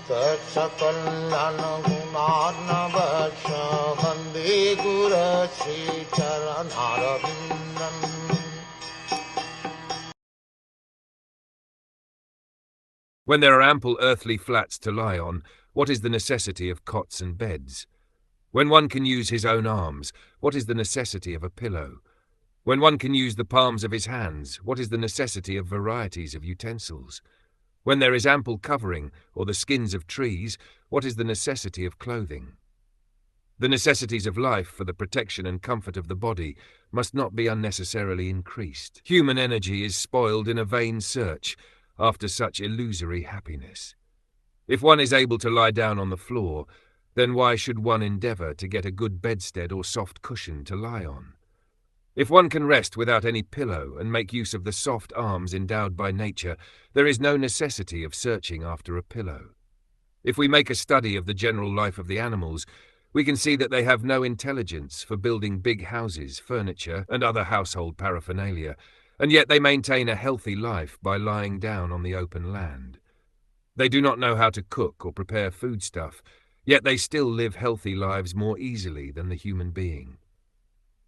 Sakal Gunar Vande Guru Sri Charanaravindan. When there are ample earthly flats to lie on, what is the necessity of cots and beds? When one can use his own arms, what is the necessity of a pillow? When one can use the palms of his hands, what is the necessity of varieties of utensils? When there is ample covering, or the skins of trees, what is the necessity of clothing? The necessities of life for the protection and comfort of the body must not be unnecessarily increased. Human energy is spoiled in a vain search after such illusory happiness. If one is able to lie down on the floor, then why should one endeavour to get a good bedstead or soft cushion to lie on? If one can rest without any pillow and make use of the soft arms endowed by nature, there is no necessity of searching after a pillow. If we make a study of the general life of the animals, we can see that they have no intelligence for building big houses, furniture, and other household paraphernalia, and yet they maintain a healthy life by lying down on the open land. They do not know how to cook or prepare foodstuff, yet they still live healthy lives more easily than the human being.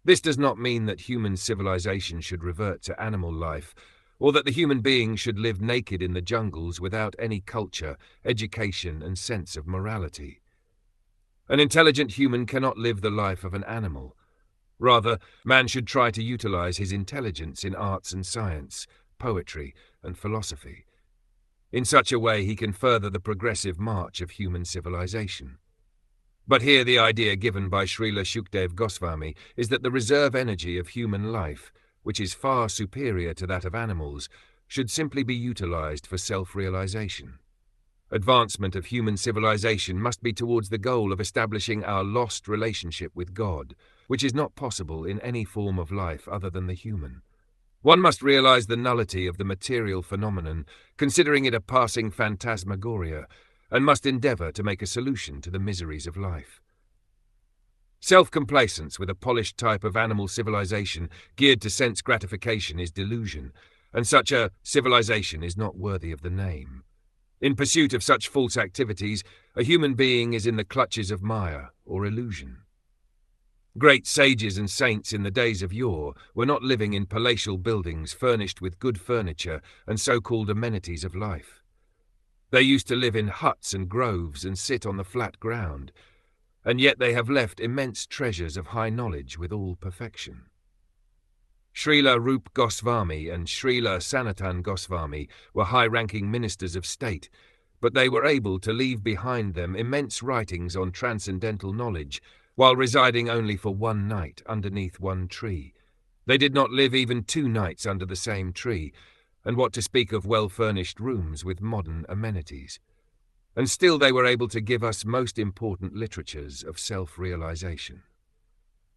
This does not mean that human civilization should revert to animal life, or that the human being should live naked in the jungles without any culture, education, and sense of morality. An intelligent human cannot live the life of an animal. Rather, man should try to utilize his intelligence in arts and science, poetry, and philosophy. In such a way he can further the progressive march of human civilization. But here the idea given by Srila Shukdev Goswami is that the reserve energy of human life, which is far superior to that of animals, should simply be utilized for self-realization. Advancement of human civilization must be towards the goal of establishing our lost relationship with God, which is not possible in any form of life other than the human. One must realize the nullity of the material phenomenon, considering it a passing phantasmagoria, and must endeavor to make a solution to the miseries of life. Self-complacence with a polished type of animal civilization geared to sense gratification is delusion, and such a civilization is not worthy of the name. In pursuit of such false activities, a human being is in the clutches of Maya, or illusion. Great sages and saints in the days of yore were not living in palatial buildings furnished with good furniture and so-called amenities of life. They used to live in huts and groves and sit on the flat ground, and yet they have left immense treasures of high knowledge with all perfection. Srila Rup Goswami and Srila Sanatan Goswami were high-ranking ministers of state, but they were able to leave behind them immense writings on transcendental knowledge, while residing only for one night underneath one tree. They did not live even 2 nights under the same tree, and what to speak of well-furnished rooms with modern amenities. And still they were able to give us most important literatures of self-realization.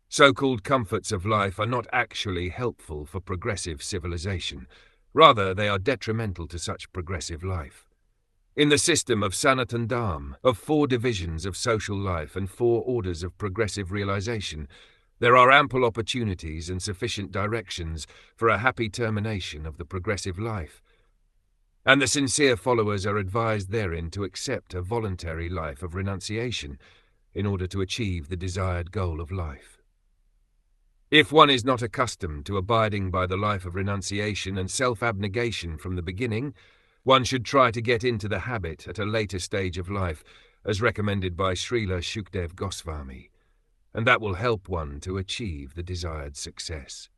So-called comforts of life are not actually helpful for progressive civilization. Rather, they are detrimental to such progressive life. In the system of Sanatan Dham, of 4 divisions of social life and 4 orders of progressive realization, there are ample opportunities and sufficient directions for a happy termination of the progressive life, and the sincere followers are advised therein to accept a voluntary life of renunciation in order to achieve the desired goal of life. If one is not accustomed to abiding by the life of renunciation and self-abnegation from the beginning, one should try to get into the habit at a later stage of life, as recommended by Srila Shukdev Goswami, and that will help one to achieve the desired success.